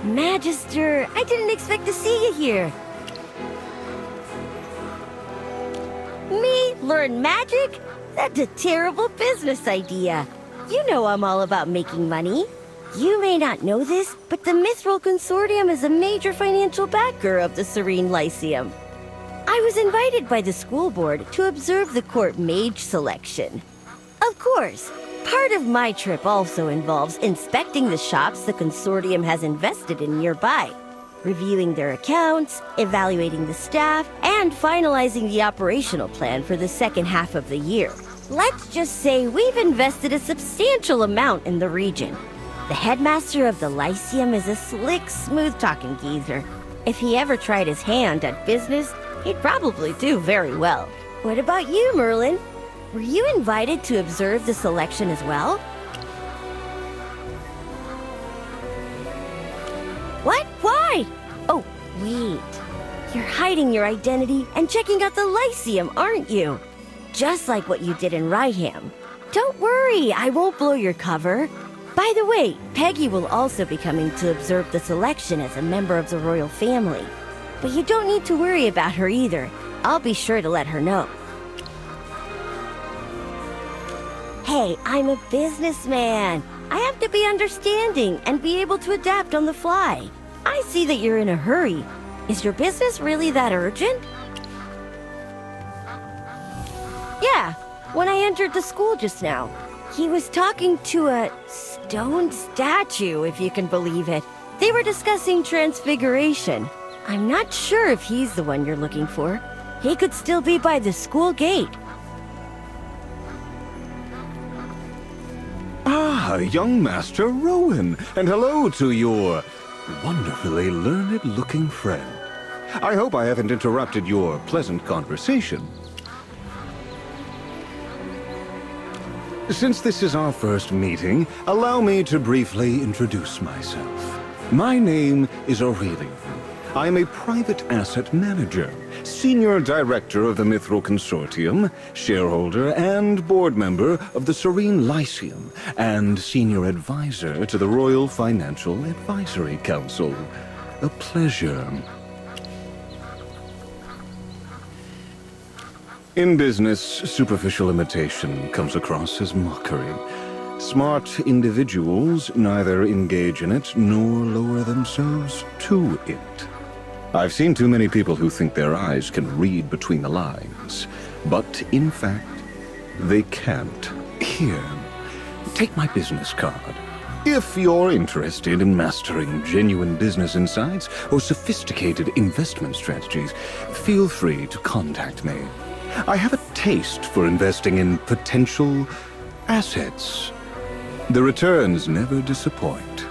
Magister, I didn't expect to see you here. Me learn magic? That's a terrible business idea. You know I'm all about making money. You may not know this, but the Mithril Consortium is a major financial backer of the Serene Lyceum. I was invited by the school board to observe the court mage selection. Of course, part of my trip also involves inspecting the shops the consortium has invested in nearby, reviewing their accounts, evaluating the staff, and finalizing the operational plan for the second half of the year. Let's just say we've invested a substantial amount in the region. The headmaster of the Lyceum is a slick, smooth-talking geezer. If he ever tried his hand at business, he'd probably do very well. What about you, Merlin? Were you invited to observe the selection as well? What? Why? Oh, wait. You're hiding your identity and checking out the Lyceum, aren't you? Just like what you did in Rydham. Don't worry, I won't blow your cover. By the way, Peggy will also be coming to observe the selection as a member of the royal family. But you don't need to worry about her either. I'll be sure to let her know. Hey, I'm a businessman. I have to be understanding and be able to adapt on the fly. I see that you're in a hurry. Is your business really that urgent? Yeah, when I entered the school just now. He was talking to a stone statue, if you can believe it. They were discussing transfiguration. I'm not sure if he's the one you're looking for. He could still be by the school gate. Ah, young Master Rowan, and hello to your wonderfully learned-looking friend. I hope I haven't interrupted your pleasant conversation. Since this is our first meeting, allow me to briefly introduce myself. My name is Aurelian. I am a private asset manager, senior director of the Mithril Consortium, shareholder and board member of the Serene Lyceum, and senior advisor to the Royal Financial Advisory Council. A pleasure. In business, superficial imitation comes across as mockery. Smart individuals neither engage in it nor lower themselves to it. I've seen too many people who think their eyes can read between the lines, but in fact, they can't. Here, take my business card. If you're interested in mastering genuine business insights or sophisticated investment strategies, feel free to contact me. I have a taste for investing in potential assets. The returns never disappoint.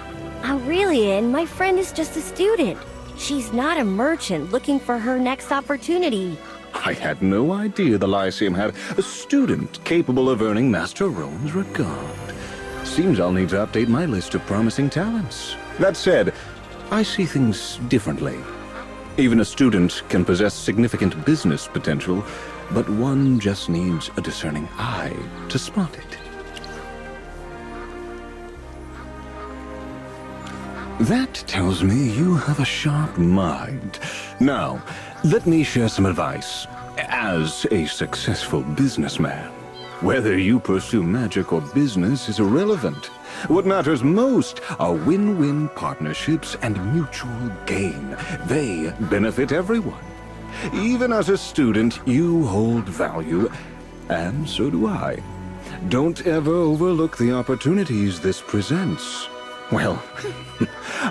Aurelian, my friend is just a student. She's not a merchant looking for her next opportunity. I had no idea the Lyceum had a student capable of earning Master Rowan's regard. Seems I'll need to update my list of promising talents. That said, I see things differently. Even a student can possess significant business potential, but one just needs a discerning eye to spot it. That tells me you have a sharp mind. Now, let me share some advice. As a successful businessman, whether you pursue magic or business is irrelevant. What matters most are win-win partnerships and mutual gain. They benefit everyone. Even as a student, you hold value, and so do I. Don't ever overlook the opportunities this presents. Well,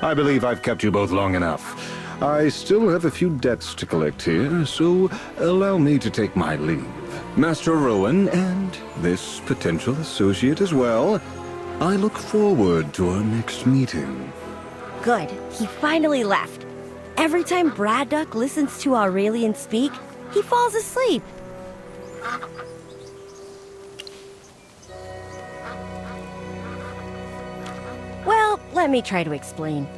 I believe I've kept you both long enough. I still have a few debts to collect here, so allow me to take my leave. Master Rowan, and this potential associate as well, I look forward to our next meeting. Good, he finally left. Every time Braddock listens to Aurelian speak, he falls asleep. Well, let me try to explain.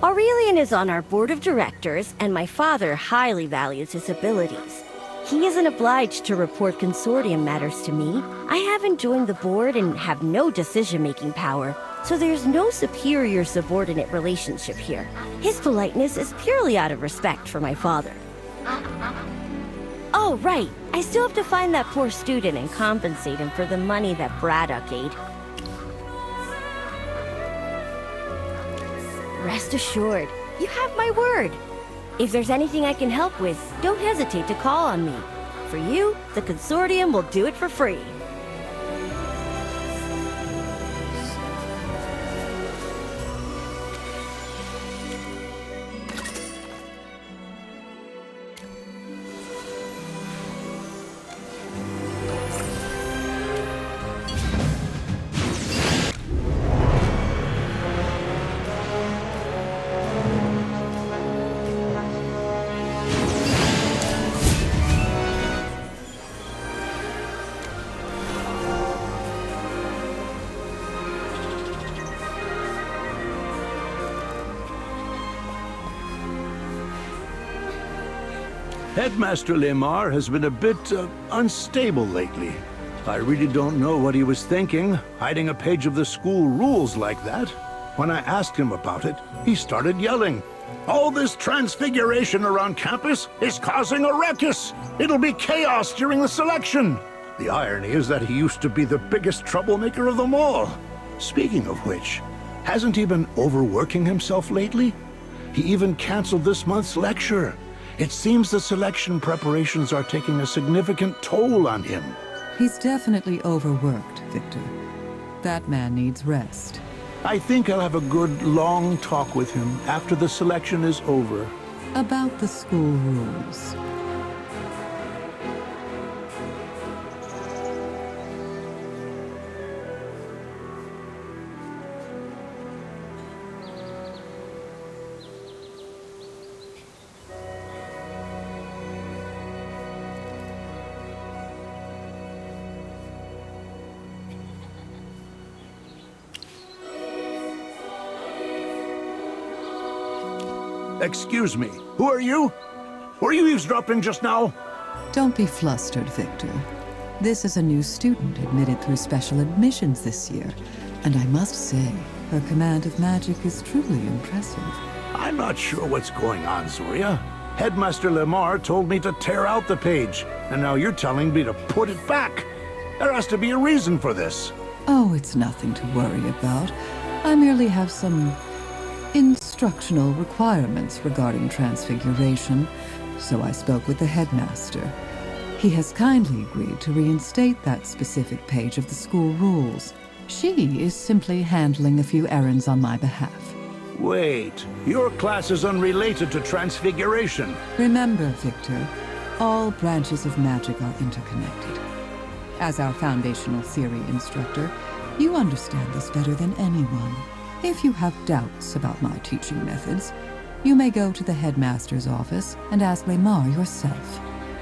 Aurelian is on our board of directors, and my father highly values his abilities. He isn't obliged to report consortium matters to me. I haven't joined the board and have no decision-making power, so there's no superior-subordinate relationship here. His politeness is purely out of respect for my father. Oh, right. I still have to find that poor student and compensate him for the money that Braddock ate. Rest assured, you have my word. If there's anything I can help with, don't hesitate to call on me. For you, the consortium will do it for free. Headmaster Lemar has been a bit unstable lately. I really don't know what he was thinking, hiding a page of the school rules like that. When I asked him about it, he started yelling. All this transfiguration around campus is causing a ruckus. It'll be chaos during the selection. The irony is that he used to be the biggest troublemaker of them all. Speaking of which, hasn't he been overworking himself lately? He even canceled this month's lecture. It seems the selection preparations are taking a significant toll on him. He's definitely overworked, Victor. That man needs rest. I think I'll have a good, long talk with him after the selection is over. About the school rules. Excuse me, who are you? Were you eavesdropping just now? Don't be flustered, Victor. This is a new student admitted through special admissions this year, and I must say, her command of magic is truly impressive. I'm not sure what's going on, Zoria. Headmaster Lemar told me to tear out the page, and now you're telling me to put it back. There has to be a reason for this. Oh, it's nothing to worry about. I merely have some instructional requirements regarding transfiguration, so I spoke with the headmaster. He has kindly agreed to reinstate that specific page of the school rules. She is simply handling a few errands on my behalf. Wait, your class is unrelated to transfiguration. Remember, Victor, all branches of magic are interconnected. As our foundational theory instructor, you understand this better than anyone. If you have doubts about my teaching methods, you may go to the headmaster's office and ask Lemar yourself.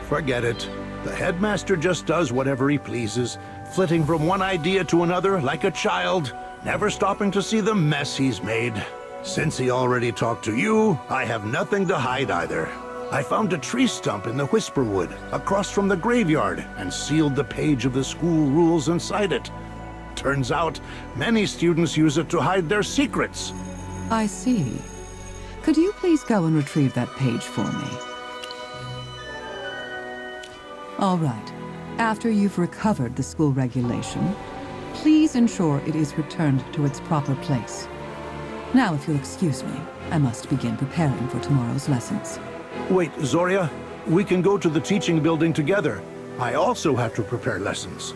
Forget it. The headmaster just does whatever he pleases, flitting from one idea to another like a child, never stopping to see the mess he's made. Since he already talked to you, I have nothing to hide either. I found a tree stump in the Whisperwood, across from the graveyard, and sealed the page of the school rules inside it. Turns out, many students use it to hide their secrets. I see. Could you please go and retrieve that page for me? All right. After you've recovered the school regulation, please ensure it is returned to its proper place. Now, if you'll excuse me, I must begin preparing for tomorrow's lessons. Wait, Zoria, we can go to the teaching building together. I also have to prepare lessons.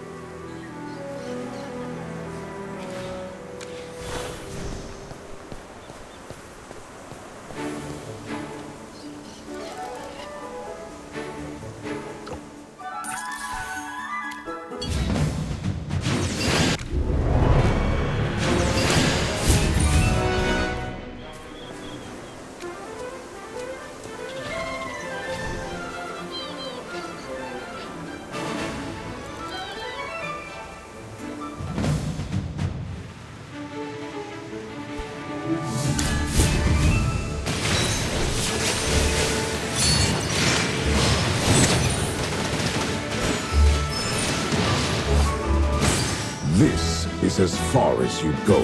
is as far as you go.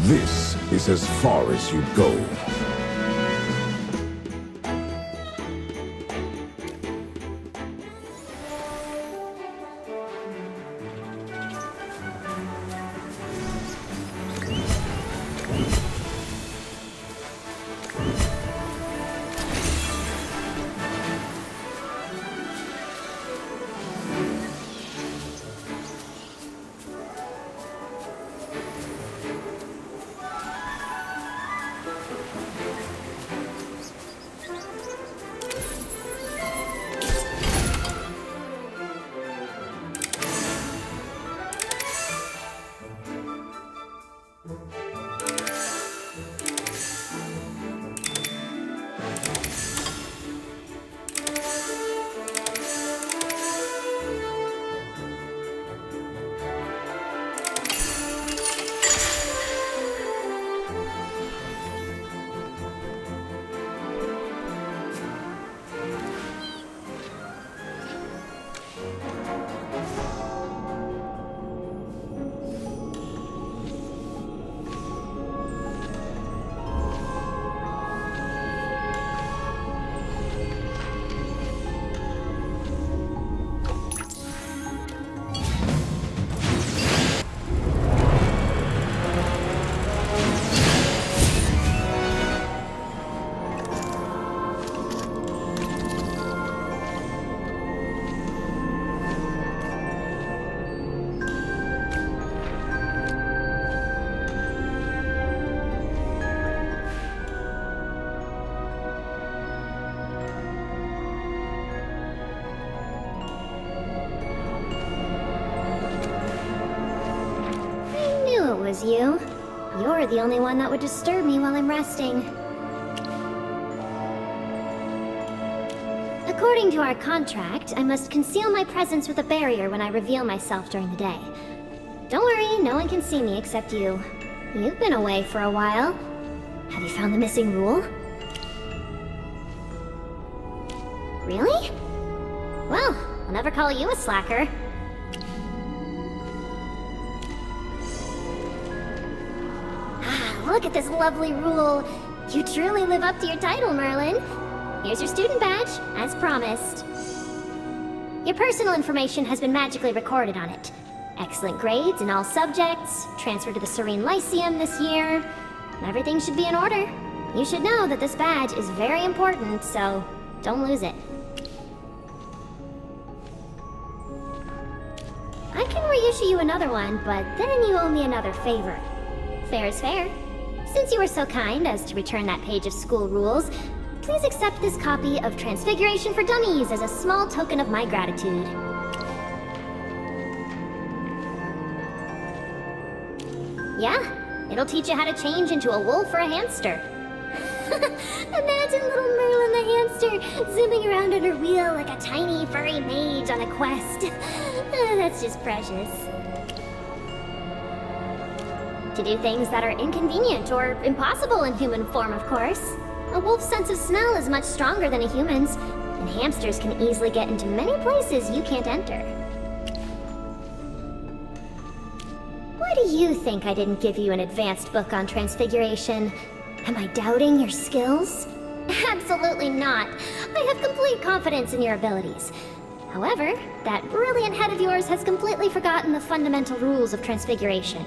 This is as far as you go. Was you. You're the only one that would disturb me while I'm resting. According to our contract, I must conceal my presence with a barrier when I reveal myself during the day. Don't worry, no one can see me except you. You've been away for a while. Have you found the missing rule? Really? Well, I'll never call you a slacker. Look at this lovely rule. You truly live up to your title, Merlin. Here's your student badge, as promised. Your personal information has been magically recorded on it. Excellent grades in all subjects, transferred to the Serene Lyceum this year. Everything should be in order. You should know that this badge is very important, so don't lose it. I can reissue you another one, but then you owe me another favor. Fair is fair. Since you were so kind as to return that page of school rules, please accept this copy of Transfiguration for Dummies as a small token of my gratitude. Yeah, it'll teach you how to change into a wolf or a hamster. Imagine little Merlin the hamster zooming around on her wheel like a tiny furry mage on a quest. That's just precious. To do things that are inconvenient or impossible in human form, of course. A wolf's sense of smell is much stronger than a human's, and hamsters can easily get into many places you can't enter. Why do you think I didn't give you an advanced book on transfiguration? Am I doubting your skills? Absolutely not. I have complete confidence in your abilities. However, that brilliant head of yours has completely forgotten the fundamental rules of transfiguration.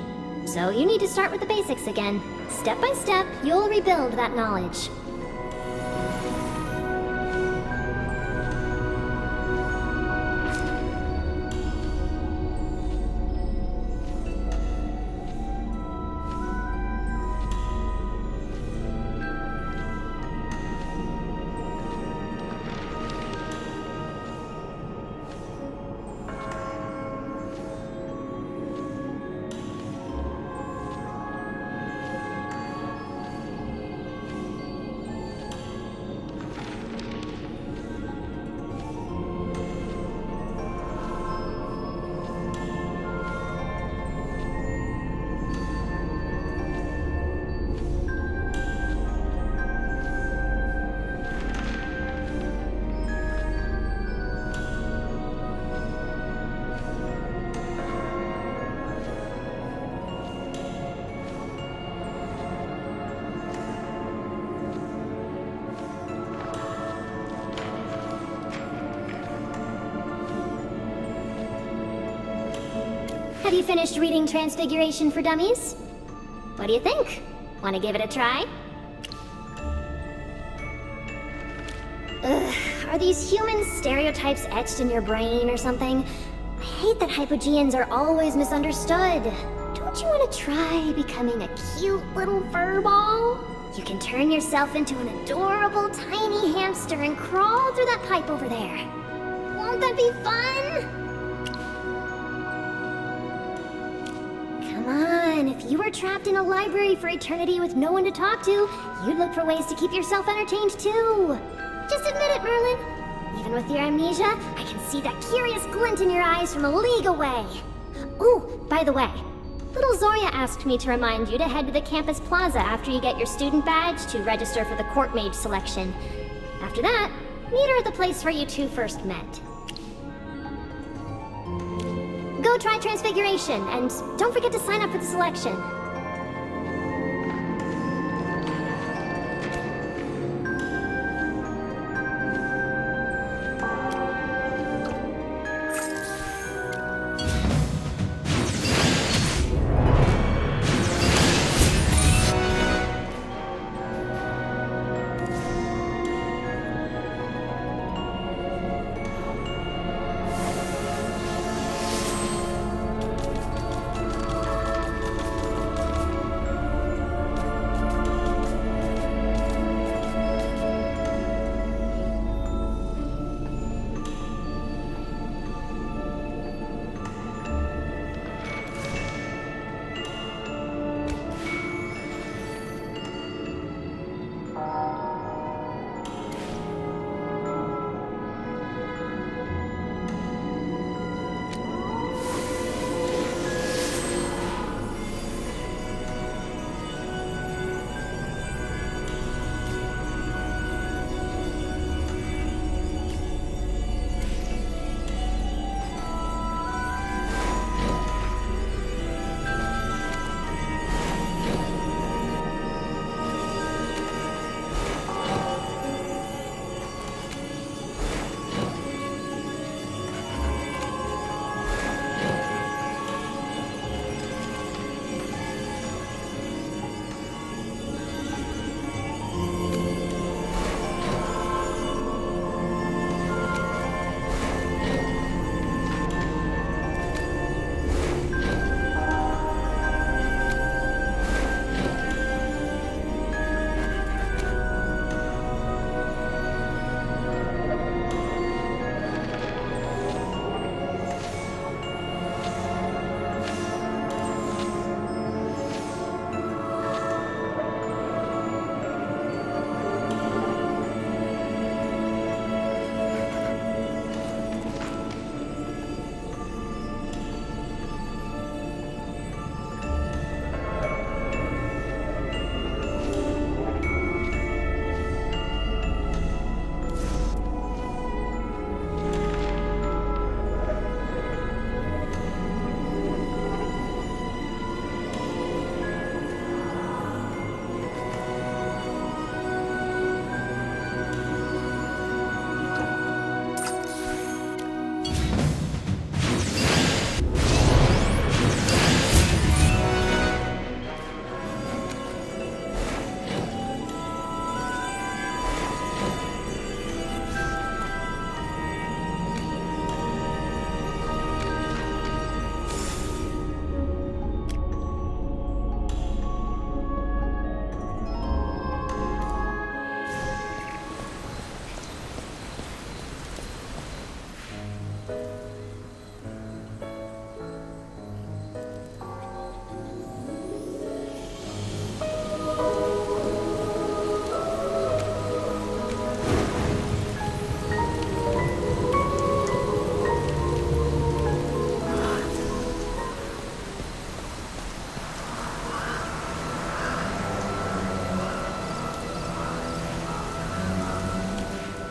So you need to start with the basics again. Step by step, you'll rebuild that knowledge. Have you finished reading Transfiguration for Dummies? What do you think? Want to give it a try? Ugh, are these human stereotypes etched in your brain or something? I hate that Hypogeans are always misunderstood. Don't you want to try becoming a cute little furball? You can turn yourself into an adorable tiny hamster and crawl through that pipe over there. Won't that be fun? Come on, if you were trapped in a library for eternity with no one to talk to, you'd look for ways to keep yourself entertained too. Just admit it, Merlin. Even with your amnesia, I can see that curious glint in your eyes from a league away. Ooh, by the way, little Zoria asked me to remind you to head to the campus plaza after you get your student badge to register for the court mage selection. After that, meet her at the place where you two first met. Go try Transfiguration, and don't forget to sign up for the selection.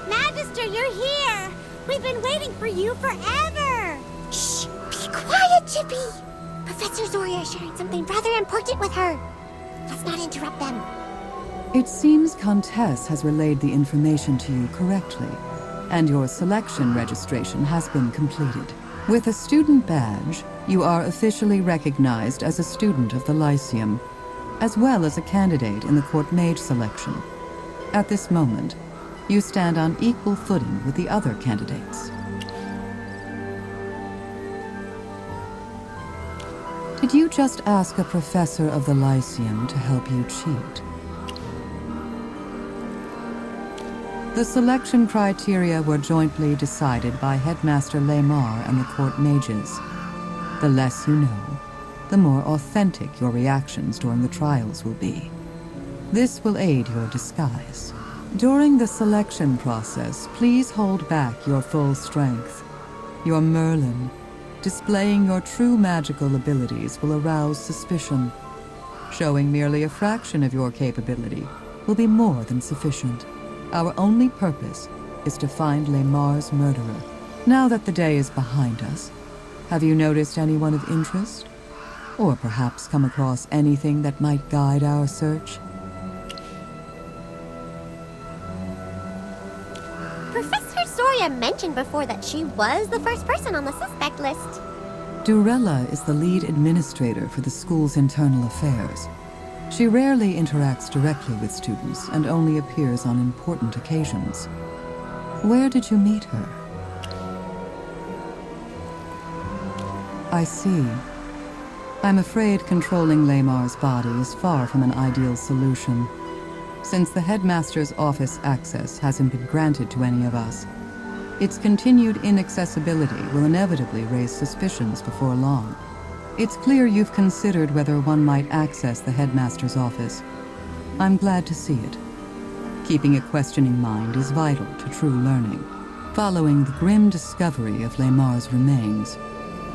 Magister, you're here! We've been waiting for you forever! Shh! Be quiet, Chippy! Professor Zoria is sharing something rather important with her. Let's not interrupt them. It seems Contess has relayed the information to you correctly, and your selection registration has been completed. With a student badge, you are officially recognized as a student of the Lyceum, as well as a candidate in the court mage selection. At this moment, you stand on equal footing with the other candidates. Did you just ask a professor of the Lyceum to help you cheat? The selection criteria were jointly decided by Headmaster Lamar and the court mages. The less you know, the more authentic your reactions during the trials will be. This will aid your disguise. During the selection process, please hold back your full strength. Your Merlin, displaying your true magical abilities, will arouse suspicion. Showing merely a fraction of your capability will be more than sufficient. Our only purpose is to find Lamar's murderer. Now that the day is behind us, have you noticed anyone of interest? Or perhaps come across anything that might guide our search? Professor Zoria mentioned before that she was the first person on the suspect list. Durella is the lead administrator for the school's internal affairs. She rarely interacts directly with students and only appears on important occasions. Where did you meet her? I see. I'm afraid controlling Lamar's body is far from an ideal solution. Since the headmaster's office access hasn't been granted to any of us, its continued inaccessibility will inevitably raise suspicions before long. It's clear you've considered whether one might access the headmaster's office. I'm glad to see it. Keeping a questioning mind is vital to true learning. Following the grim discovery of Lamar's remains,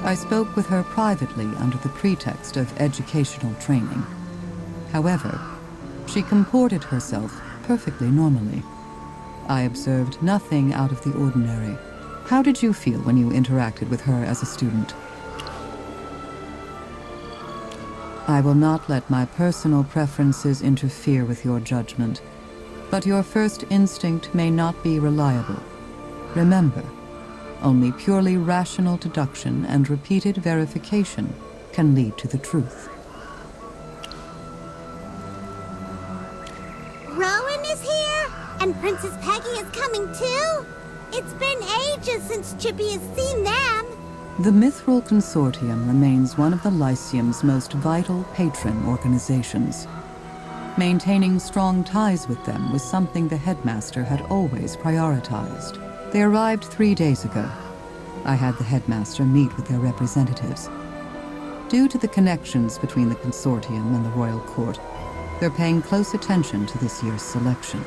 I spoke with her privately under the pretext of educational training. However, she comported herself perfectly normally. I observed nothing out of the ordinary. How did you feel when you interacted with her as a student? I will not let my personal preferences interfere with your judgment, but your first instinct may not be reliable. Remember, only purely rational deduction and repeated verification can lead to the truth. Rowan is here? And Princess Peggy is coming too? It's been ages since Chippy has seen them. The Mithril Consortium remains one of the Lyceum's most vital patron organizations. Maintaining strong ties with them was something the headmaster had always prioritized. They arrived 3 days ago. I had the headmaster meet with their representatives. Due to the connections between the consortium and the royal court, they're paying close attention to this year's selection.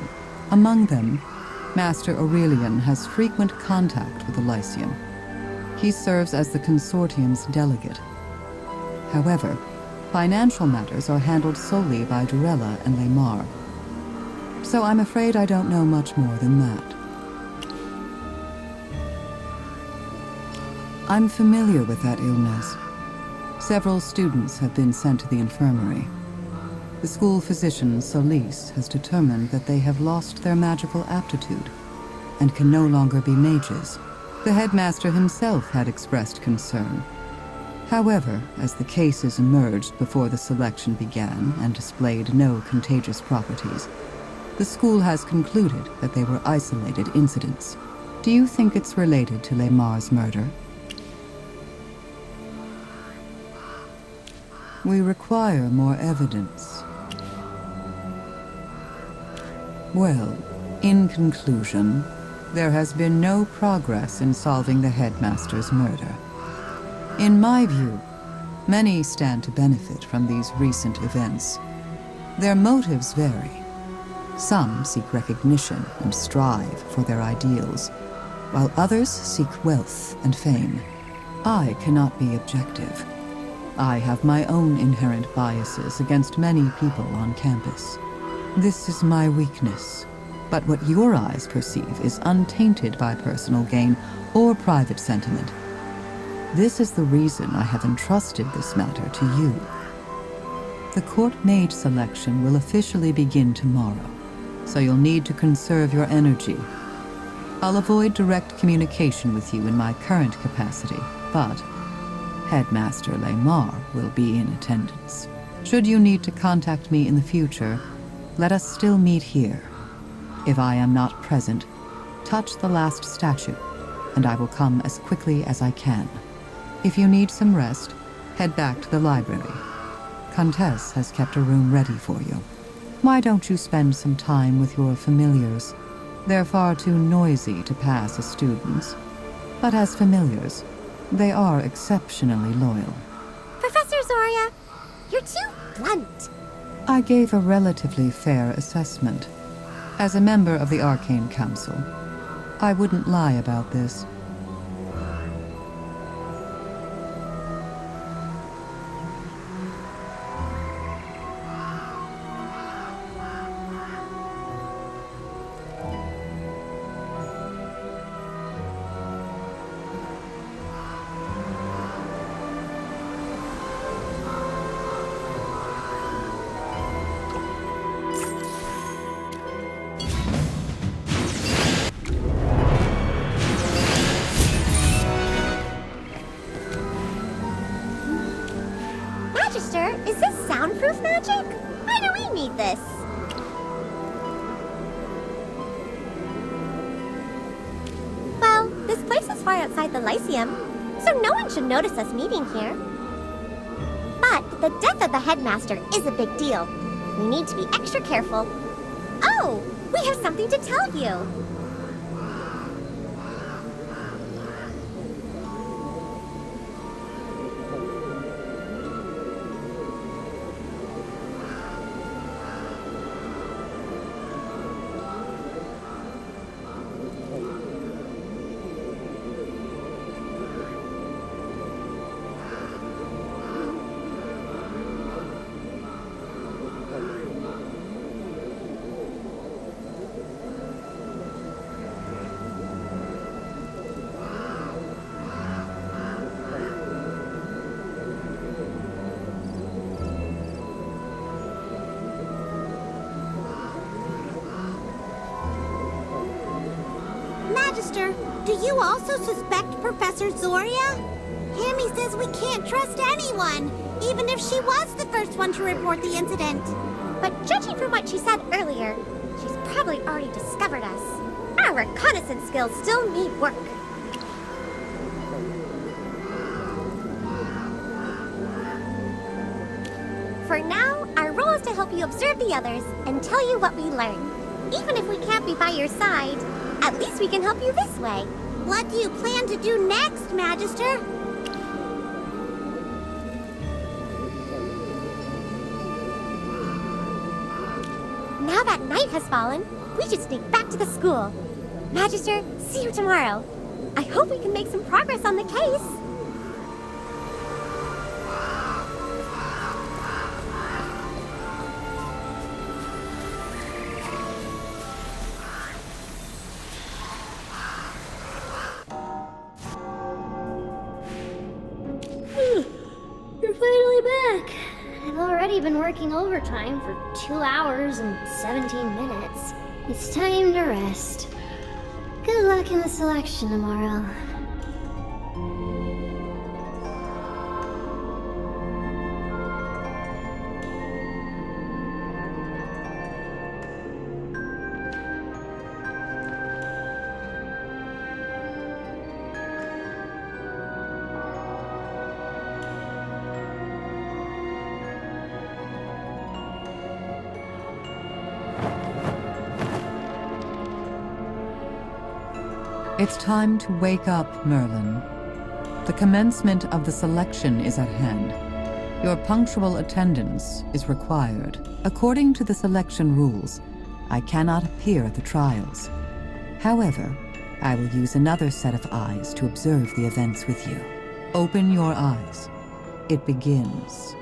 Among them, Master Aurelian has frequent contact with the Lyceum. He serves as the consortium's delegate. However, financial matters are handled solely by Durella and Lamar. So I'm afraid I don't know much more than that. I'm familiar with that illness. Several students have been sent to the infirmary. The school physician, Solis, has determined that they have lost their magical aptitude and can no longer be mages. The headmaster himself had expressed concern. However, as the cases emerged before the selection began and displayed no contagious properties, the school has concluded that they were isolated incidents. Do you think it's related to Lamar's murder? We require more evidence. Well, in conclusion, There has been no progress in solving the headmaster's murder. In my view, many stand to benefit from these recent events. Their motives vary. Some seek recognition and strive for their ideals, while others seek wealth and fame. I cannot be objective. I have my own inherent biases against many people on campus. This is my weakness. But what your eyes perceive is untainted by personal gain or private sentiment. This is the reason I have entrusted this matter to you. The court-made selection will officially begin tomorrow, so you'll need to conserve your energy. I'll avoid direct communication with you in my current capacity, but Headmaster Lemar will be in attendance. Should you need to contact me in the future, let us still meet here. If I am not present, touch the last statue, and I will come as quickly as I can. If you need some rest, head back to the library. Contess has kept a room ready for you. Why don't you spend some time with your familiars? They're far too noisy to pass as students. But as familiars, they are exceptionally loyal. Professor Zoria, you're too blunt. I gave a relatively fair assessment. As a member of the Arcane Council, I wouldn't lie about this. Magister, is this soundproof magic? Why do we need this? Well, this place is far outside the Lyceum, so no one should notice us meeting here. But the death of the headmaster is a big deal. We need to be extra careful. Oh, we have something to tell you. Magister, do you also suspect Professor Zoria? Hammy says we can't trust anyone, even if she was the first one to report the incident. But judging from what she said earlier, she's probably already discovered us. Our reconnaissance skills still need work. For now, our role is to help you observe the others and tell you what we learn. Even if we can't be by your side, at least we can help you this way. What do you plan to do next, Magister? Now that night has fallen, we should sneak back to the school. Magister, see you tomorrow. I hope we can make some progress on the case. You're finally back. I've already been working overtime for 2 hours and 17 minutes. It's time to rest. Good luck in the selection tomorrow. It's time to wake up, Merlin. The commencement of the selection is at hand. Your punctual attendance is required. According to the selection rules, I cannot appear at the trials. However, I will use another set of eyes to observe the events with you. Open your eyes. It begins